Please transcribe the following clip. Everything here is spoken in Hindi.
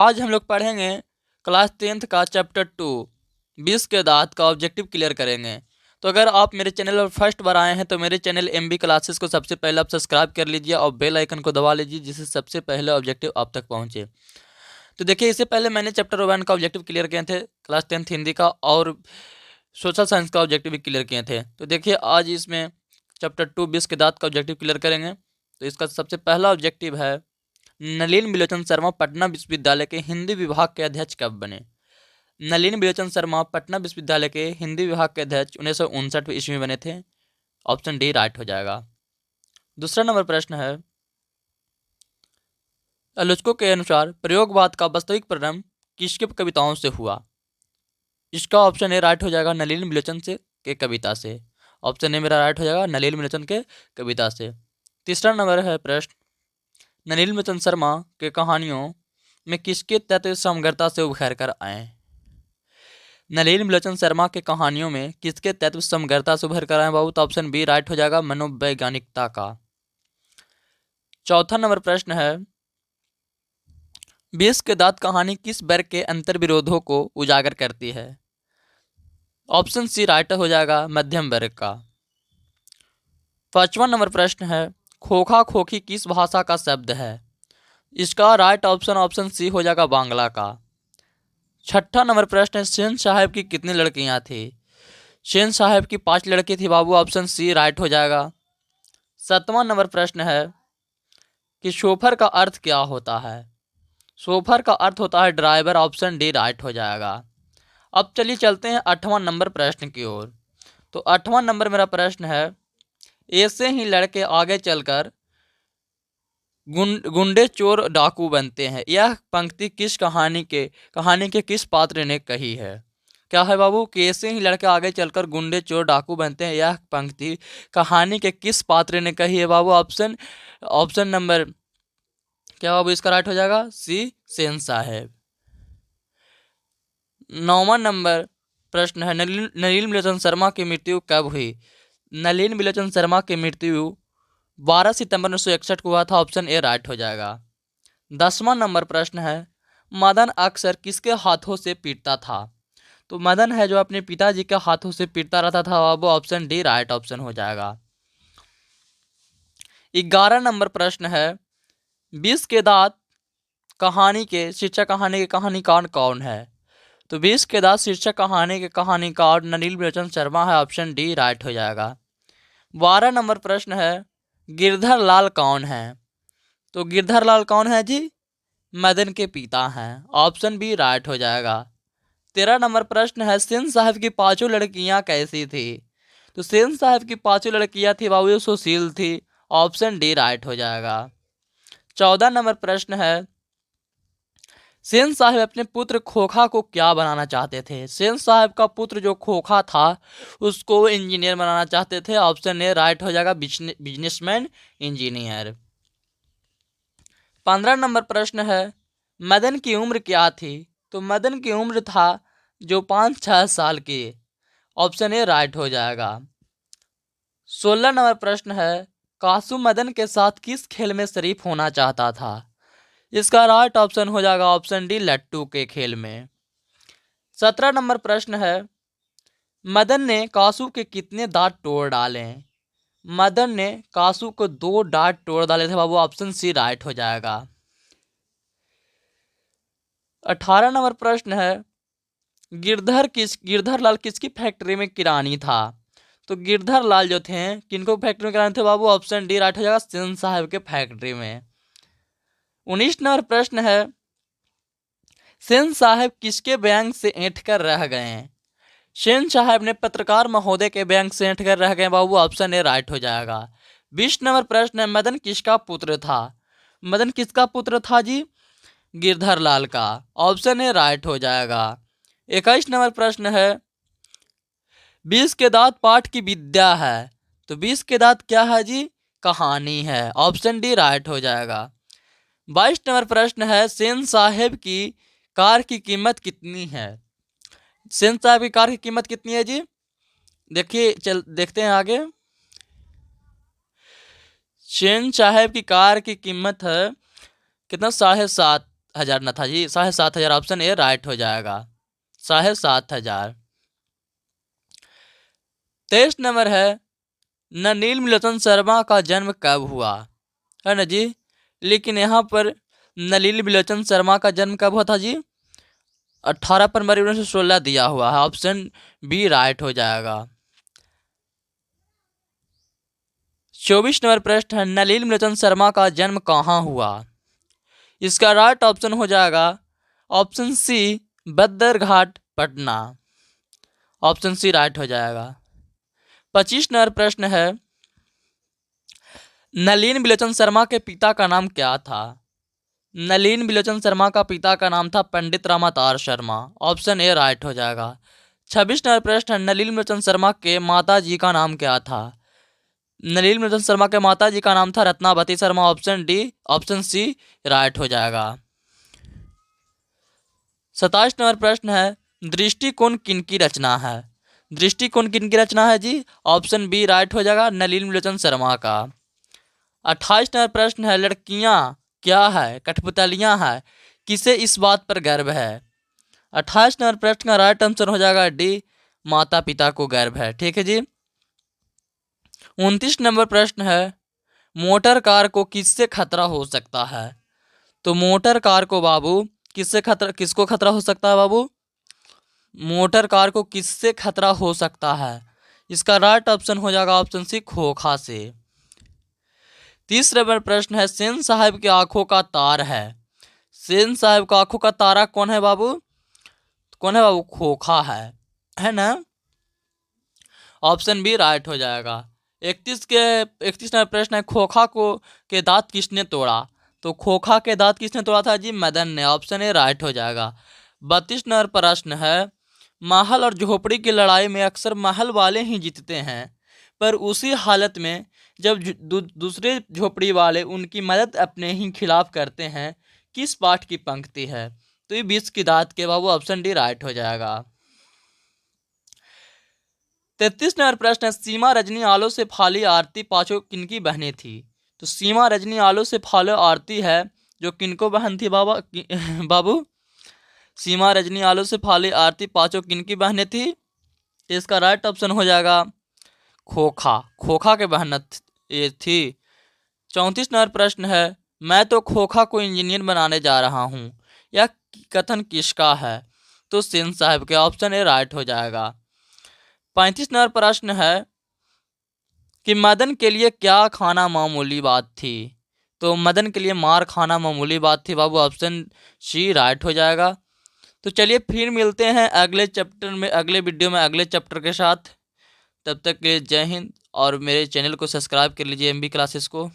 आज हम लोग पढ़ेंगे क्लास 10th का चैप्टर 2 20 के दांत का ऑब्जेक्टिव क्लियर करेंगे। तो अगर आप मेरे चैनल पर फर्स्ट बार आए हैं तो मेरे चैनल MB क्लासेस को सबसे पहले आप सब्सक्राइब कर लीजिए और बेल आइकन को दबा लीजिए, जिससे सबसे पहले ऑब्जेक्टिव आप तक पहुंचे। तो देखिए, इससे पहले मैंने चैप्टर 1 का ऑब्जेक्टिव क्लियर किए थे, क्लास 10th हिंदी का, और सोशल साइंस का ऑब्जेक्टिव भी क्लियर किए थे। तो देखिए, आज इसमें चैप्टर 2 20 के दांत का ऑब्जेक्टिव क्लियर करेंगे। तो इसका सबसे पहला ऑब्जेक्टिव है, नलिन बिलोचन शर्मा पटना विश्वविद्यालय के हिंदी विभाग के अध्यक्ष कब बने। नलिन बिलोचन शर्मा पटना विश्वविद्यालय के हिंदी विभाग के अध्यक्ष 1959 ईस्वी में बने थे। ऑप्शन डी राइट हो जाएगा। दूसरा नंबर प्रश्न है, आलोचकों के अनुसार प्रयोगवाद का वास्तविक प्रारंभ किसके कविताओं से हुआ। इसका ऑप्शन ए राइट हो जाएगा, नलिन बिलोचन से के कविता से। ऑप्शन ए मेरा राइट हो जाएगा, नलिन बिलोचन के कविता से। तीसरा नंबर है प्रश्न, नलिन बिलोचन शर्मा के कहानियों में किसके तत्व समग्रता से उभर कर आए। नलिन बिलोचन शर्मा के कहानियों में किसके तत्व समग्रता से उभर कर आए बाबू। तो ऑप्शन बी राइट हो जाएगा, मनोवैज्ञानिकता का। चौथा नंबर प्रश्न है, 20 के दांत कहानी किस वर्ग के अंतर विरोधों को उजागर करती है। ऑप्शन सी राइट हो जाएगा, मध्यम वर्ग का। पांचवा नंबर प्रश्न है, खोखा खोखी किस भाषा का शब्द है। इसका राइट ऑप्शन सी हो जाएगा, बांग्ला का। छठा नंबर प्रश्न है, सेन साहब की कितनी लड़कियां थी। सेन साहब की 5 लड़की थी बाबू। ऑप्शन सी राइट हो जाएगा। सातवां नंबर प्रश्न है कि शोफर का अर्थ क्या होता है। शोफर का अर्थ होता है ड्राइवर। ऑप्शन डी राइट हो जाएगा। अब चलिए चलते हैं 8वां नंबर प्रश्न की ओर। तो 8वां नंबर मेरा प्रश्न है, ऐसे ही लड़के आगे चलकर गुंडे चोर डाकू बनते हैं। यह पंक्ति किस कहानी के किस पात्र ने कही है। क्या है बाबू, कि ऐसे ही लड़के आगे चलकर गुंडे चोर डाकू बनते हैं, यह पंक्ति कहानी के किस पात्र ने कही है बाबू। ऑप्शन नंबर क्या बाबू, इसका राइट हो जाएगा, सी सेन साहब। 9वां नंबर प्रश्न है, नलिन बिलोचन शर्मा की मृत्यु कब हुई। नलिन बिलोचन शर्मा की मृत्यु 12 सितंबर 1961 को हुआ था। ऑप्शन ए राइट हो जाएगा। 10वां नंबर प्रश्न है, मदन अक्सर किसके हाथों से पीटता था। तो मदन है जो अपने पिताजी के हाथों से पीटता रहता था बाबू। ऑप्शन डी राइट ऑप्शन हो जाएगा। 11 नंबर प्रश्न है, 20 के दांत कहानी के शीर्षक कहानी के कहानीकार कौन है। तो 20 के दांत शीर्षक कहानी के कहानीकार नलिन बिलोचन शर्मा है। ऑप्शन डी राइट हो जाएगा। 12 नंबर प्रश्न है, गिरधर लाल कौन है। तो गिरधर लाल कौन है जी, मदन के पिता हैं। ऑप्शन बी राइट हो जाएगा। 13 नंबर प्रश्न है, सेन साहब की 5 लड़कियां कैसी थी। तो सेन साहब की 5 लड़कियां थी बाबू, सुशील थी। ऑप्शन डी राइट हो जाएगा। 14 नंबर प्रश्न है, सेन साहब अपने पुत्र खोखा को क्या बनाना चाहते थे। सेन साहब का पुत्र जो खोखा था उसको इंजीनियर बनाना चाहते थे। ऑप्शन ए राइट हो जाएगा, बिजनेसमैन इंजीनियर। 15 नंबर प्रश्न है, मदन की उम्र क्या थी। तो मदन की उम्र था जो 5-6 साल की। ऑप्शन ए राइट हो जाएगा। 16 नंबर प्रश्न है, कासू मदन के साथ किस खेल में शरीफ होना चाहता था। इसका राइट ऑप्शन हो जाएगा, ऑप्शन डी लट्टू के खेल में। 17 नंबर प्रश्न है, मदन ने कासू के कितने दांत तोड़ डाले। मदन ने कासू को 2 दांत तोड़ डाले थे बाबू। ऑप्शन सी राइट हो जाएगा। 18 नंबर प्रश्न है, गिरधर लाल किसकी फैक्ट्री में किरानी था। तो गिरधर लाल जो थे किनको फैक्ट्री में किरानी थे बाबू। ऑप्शन डी राइट हो जाएगा, सेन साहब के फैक्ट्री में। 19 नंबर प्रश्न है, सेन साहब किसके बैंक से ऐंठ कर रह गए। सेन साहब ने पत्रकार महोदय के बैंक से ऐंठ कर रह गए बाबू। ऑप्शन ए राइट हो जाएगा। 20 नंबर प्रश्न है, मदन किसका पुत्र था। मदन किसका पुत्र था जी, गिरधर लाल का। ऑप्शन ए राइट हो जाएगा। 21 नंबर प्रश्न है, 20 के दांत पाठ की विद्या है। तो 20 के दांत क्या है जी, कहानी है। ऑप्शन डी राइट हो जाएगा। 22 नंबर प्रश्न है, सेन साहब की कार की कीमत कितनी है। सेन साहब की कार की कीमत कितनी है जी, देखिए देखते हैं आगे। सेन साहब की कार की कीमत है कितना, 7.5 7,500 न था जी, 7,500 ऑप्शन ए राइट हो जाएगा, 7,500। 23 नंबर है, नलिनी मिलोतन शर्मा का जन्म कब हुआ, है ना जी। लेकिन यहाँ पर नलिनी मिलोतन शर्मा का जन्म कब हुआ था जी, 18 फरवरी 1916 दिया हुआ है, ऑप्शन बी राइट हो जाएगा। 24 नंबर प्रश्न है, नलिनी मिलोतन शर्मा का जन्म कहाँ हुआ, इसका राइट ऑप्शन हो जाएगा option C Badarghat Patna, option C right हो जाएगा। 25 नंबर प्रश्न है, नलिनी मिलोतन शर्मा के पिता का नाम क्या था, नलिनी मिलोतन शर्मा का पिता का नाम था पंडित रामावतार शर्मा, ऑप्शन ए राइट हो जाएगा। 26 नंबर प्रश्न है, नलिनी मिलोतन शर्मा के माता जी का नाम क्या था, नलिनी मिलोतन शर्मा के माता जी का नाम था Ratnavati Sharma, option D option C right हो जाएगा। 27 नंबर प्रश्न है, दृष्टिकोण किनकी रचना है, दृष्टिकोण किनकी रचना है जी, ऑप्शन बी राइट हो जाएगा, नलिनी मिलोतन शर्मा का। 28 नंबर प्रश्न है, लड़कियां क्या है, कठपुतलियां है, किसे इस बात पर गर्व है। 28 नंबर प्रश्न का राइट आंसर हो जाएगा डी, माता पिता को गर्व है, ठीक है जी। 29 नंबर प्रश्न है, मोटर कार को किससे खतरा हो सकता है, तो मोटर कार को बाबू किससे खतरा, किसको खतरा हो सकता है बाबू, मोटर कार को किससे खतरा हो सकता है, इसका राइट ऑप्शन हो जाएगा ऑप्शन सी खोखा से। 30 नंबर प्रश्न है, सेन साहब की आंखों का तार है, सेन साहब का आंखों का तारा कौन है बाबू, कौन है बाबू, खोखा है ना, ऑप्शन बी राइट हो जाएगा। 31 नंबर प्रश्न है, खोखा को के दांत किसने तोड़ा, तो खोखा के दांत किसने तोड़ा था जी, मदन ने, ऑप्शन ए राइट हो जाएगा। 32 नंबर प्रश्न है, महल और झोपड़ी की लड़ाई में अक्सर महल वाले ही जीतते हैं, पर उसी हालत में जब दूसरे झोपड़ी वाले उनकी मदद अपने ही खिलाफ करते हैं, किस पाठ की पंक्ति है, तो ये 20 की दांत के बाबू, ऑप्शन डी राइट हो जाएगा। 33 नंबर प्रश्न है, सीमा रजनी आलो से फाली आरती पांचों किनकी बहनें थी, तो सीमा रजनी आलो से फालो आरती है जो किनको बहन थी बाबू, सीमा रजनी आलो से फाली आरती पांचों किनकी बहनें थी, तो इसका राइट ऑप्शन हो जाएगा खोखा, खोखा के बहन ये थी। 34 नंबर प्रश्न है, मैं तो खोखा को इंजीनियर बनाने जा रहा हूँ, यह कथन किसका है, तो सेन साहब के, ऑप्शन ए राइट हो जाएगा। 35 नंबर प्रश्न है कि मदन के लिए क्या खाना मामूली बात थी, तो मदन के लिए मार खाना मामूली बात थी बाबू, ऑप्शन सी राइट हो जाएगा। तो चलिए फिर मिलते हैं अगले चैप्टर में, अगले वीडियो में अगले चैप्टर के साथ, तब तक के लिए जय हिंद, और मेरे चैनल को सब्सक्राइब कर लीजिए MB क्लासेस को।